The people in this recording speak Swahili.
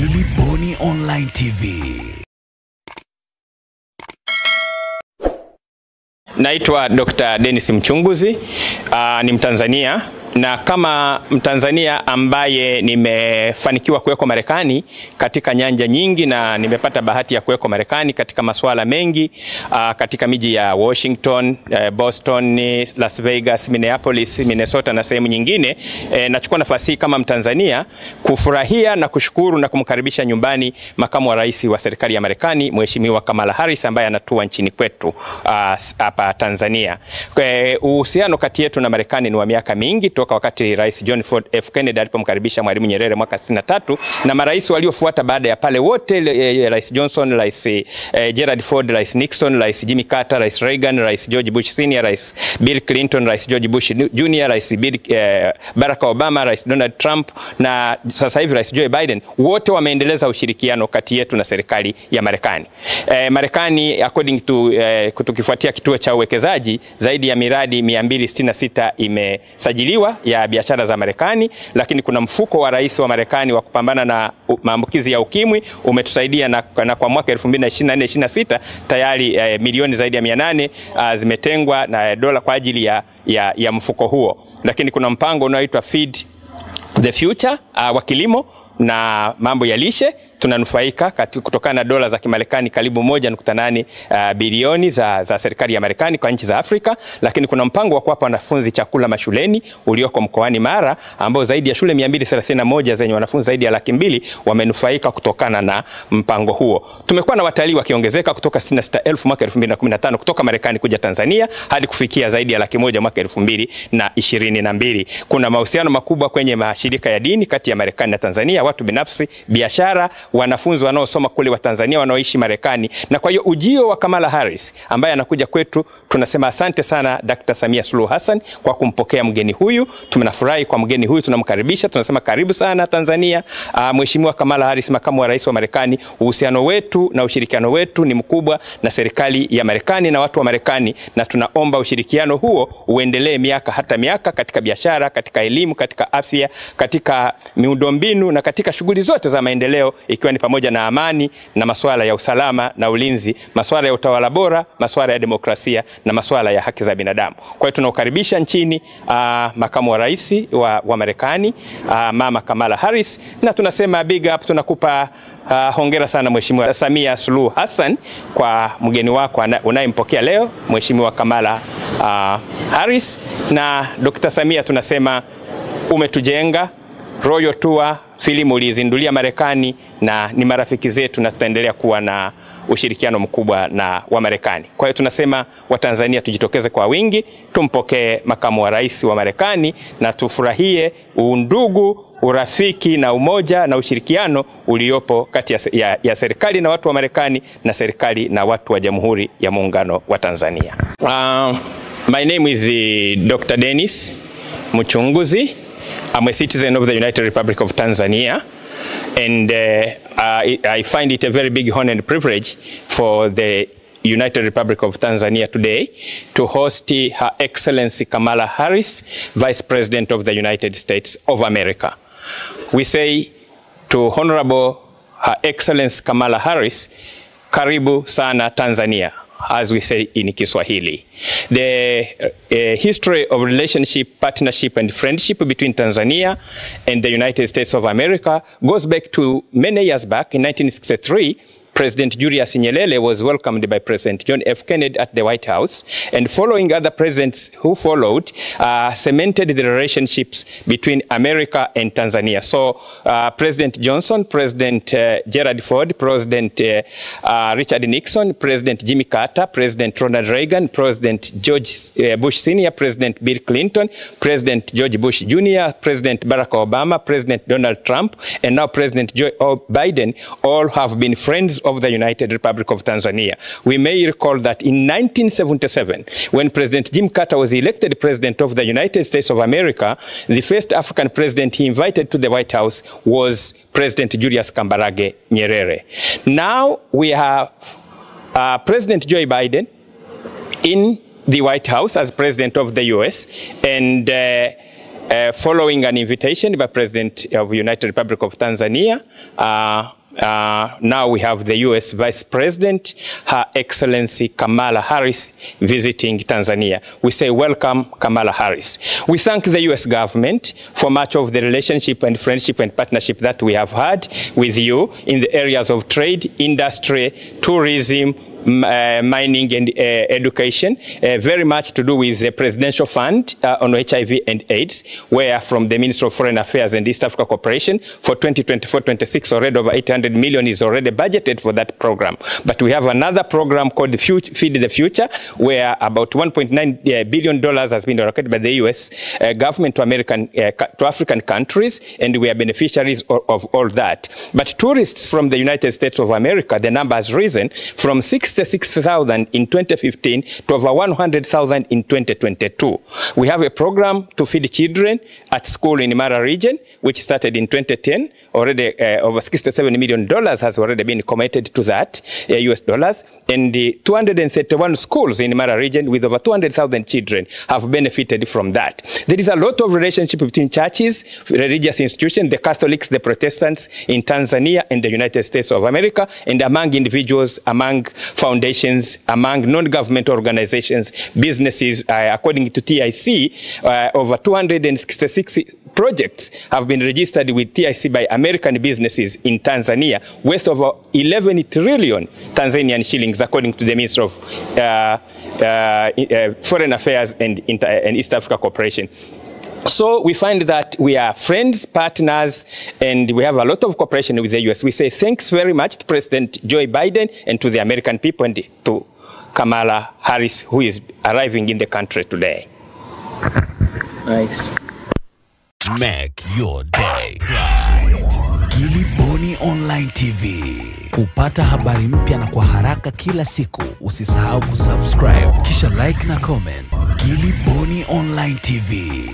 Gilly Bonny Online TV. Naitwa Dr. Dennis Mchunguzi, ni Mtanzania, na kama Mtanzania ambaye nimefanikiwa kuweko Marekani katika nyanja nyingi, na nimepata bahati ya kuweko Marekani katika masuala mengi, katika miji ya Washington, Boston, Las Vegas, Minneapolis, Minnesota na sehemu nyingine. Nachukua nafasi hii kama Mtanzania kufurahia na kushukuru na kumkaribisha nyumbani Makamu wa Rais wa serikali ya Marekani, Mheshimiwa Kamala Hariss, ambaye anatua nchini kwetu hapa Tanzania. Uhusiano kati yetu na Marekani ni wa miaka mingi, toka wakati Rais John F. Kennedy alipomkaribisha Mwalimu Nyerere mwaka 63, na marais waliofuata baada ya pale wote, Rais Johnson, Rais Gerald Ford, Rais Nixon, Rais Jimmy Carter, Rais Reagan, Rais George Bush Senior, Rais Bill Clinton, Rais George Bush Junior, Rais Barack Obama, Rais Donald Trump, na sasa hivi Rais Joe Biden, wote wameendeleza ushirikiano kati yetu na serikali ya Marekani. Marekani, according to tukifuatia kituo cha uwekezaji, zaidi ya miradi 266 imesajiliwa ya biashara za Marekani, lakini kuna mfuko wa rais wa Marekani wa kupambana na maambukizi ya ukimwi umetusaidia, na kwa mwaka 2024-26 tayari milioni zaidi ya 800 zimetengwa na dola kwa ajili ya mfuko huo. Lakini kuna mpango unaoitwa Feed the Future wa kilimo na mambo ya lishe, tunanufaika kutokana na dola za Kimarekani karibu 1.8 bilioni za serikali ya Marekani kwa nchi za Afrika. Lakini kuna mpango wa kuwapa wanafunzi chakula mashuleni ulioko mkoani Mara, ambao zaidi ya shule 231 zenye wanafunzi zaidi ya 200,000 wamenufaika kutokana na mpango huo. Tumekuwa na watalii wakiongezeka kutoka 66,000 mwaka 2015 kutoka Marekani kuja Tanzania hadi kufikia zaidi ya 100,000 mwaka 2022. Kuna mahusiano makubwa kwenye mashirika ya dini kati ya Marekani na Tanzania, watu binafsi, biashara, wanafunzi wanaosoma kule wa Tanzania wanaoishi Marekani. Na kwa hiyo ujio wa Kamala Hariss ambaye anakuja kwetu, tunasema asante sana Dr. Samia Suluhu Hassan kwa kumpokea mgeni huyu. Tunafurahi kwa mgeni huyu, tunamkaribisha, tunasema karibu sana Tanzania. Mheshimiwa Kamala Hariss, Makamu wa Rais wa Marekani, uhusiano wetu na ushirikiano wetu ni mkubwa na serikali ya Marekani na watu wa Marekani, na tunaomba ushirikiano huo uendelee miaka hata miaka, katika biashara, katika elimu, katika afya, katika miundombinu na katika shughuli zote za maendeleo, ikiwa ni pamoja na amani na masuala ya usalama na ulinzi, masuala ya utawala bora, masuala ya demokrasia na masuala ya haki za binadamu. Kwa hiyo tunaukaribisha nchini Makamu wa Rais wa Marekani, Mama Kamala Hariss, na tunasema big up, tunakupa hongera sana Mheshimiwa Samia Suluhu Hassan kwa mgeni wako unayempokea leo, Mheshimiwa Kamala Hariss. Na Dr. Samia, tunasema umetujenga, Royal Tour filimu ulizindulia Marekani, na ni marafiki zetu, na tutaendelea kuwa na ushirikiano mkubwa na wa Marekani. Kwa hiyo tunasema Watanzania tujitokeze kwa wingi, tumpokee Makamu wa Rais wa Marekani, na tufurahie undugu, urafiki na umoja na ushirikiano uliopo kati ya serikali na watu wa Marekani na serikali na watu wa Jamhuri ya Muungano wa Tanzania. My name is Dr. Dennis Muchunguzi. I'm a citizen of the United Republic of Tanzania, and I find it a very big honor and privilege for the United Republic of Tanzania today to host Her Excellency Kamala Hariss, Vice President of the United States of America. We say to Honorable Her Excellency Kamala Hariss, karibu sana Tanzania, as we say in Kiswahili. The history of relationship, partnership and friendship between Tanzania and the United States of America goes back to many years back. In 1963, President Julius Nyerere was welcomed by President John F. Kennedy at the White House, and following other presidents who followed, cemented the relationships between America and Tanzania. So President Johnson, President Gerald Ford, President Richard Nixon, President Jimmy Carter, President Ronald Reagan, President George Bush Senior, President Bill Clinton, President George Bush Junior, President Barack Obama, President Donald Trump, and now President Joe Biden, all have been friends of the United Republic of Tanzania. We may recall that in 1977, when President Jimmy Carter was elected President of the United States of America, the first African president he invited to the White House was President Julius Kambarage Nyerere. Now we have President Joe Biden in the White House as President of the US, and following an invitation by President of the United Republic of Tanzania. Now we have the U.S. Vice President, Her Excellency Kamala Hariss, visiting Tanzania. We say welcome, Kamala Hariss. We thank the U.S. government for much of the relationship and friendship and partnership that we have had with you in the areas of trade, industry, tourism, mining and education, very much to do with the Presidential Fund on HIV and AIDS, where from the Ministry of Foreign Affairs and East Africa Cooperation for 2024-26 already over 800 million is already budgeted for that program. But we have another program called Feed the Future, where about $1.9 billion has been allocated by the U.S. government to African countries, and we are beneficiaries of all that. But tourists from the United States of America, the number has risen from 66,000 in 2015 to over 100,000 in 2022. We have a program to feed children at school in the Mara region, which started in 2010. Already over $67 million has already been committed to that, US dollars. And the 231 schools in the Mara region with over 200,000 children have benefited from that. There is a lot of relationship between churches, religious institutions, the Catholics, the Protestants in Tanzania and the United States of America, and among individuals, among foundations, among non-government organizations, businesses. According to TIC, over 266 projects have been registered with TIC by American businesses in Tanzania, worth over 11 trillion Tanzanian shillings, according to the Ministry of Foreign Affairs and East Africa Cooperation. So we find that we are friends, partners, and we have a lot of cooperation with the U.S. We say thanks very much to President Joe Biden and to the American people and to Kamala Hariss, who is arriving in the country today. Nice. Make your day right. Gilly Bonny Online TV. Kupata habari mpya na kwa haraka kila siku, usisahau kusubscribe kisha like na comment. Gilly Bonny Online TV.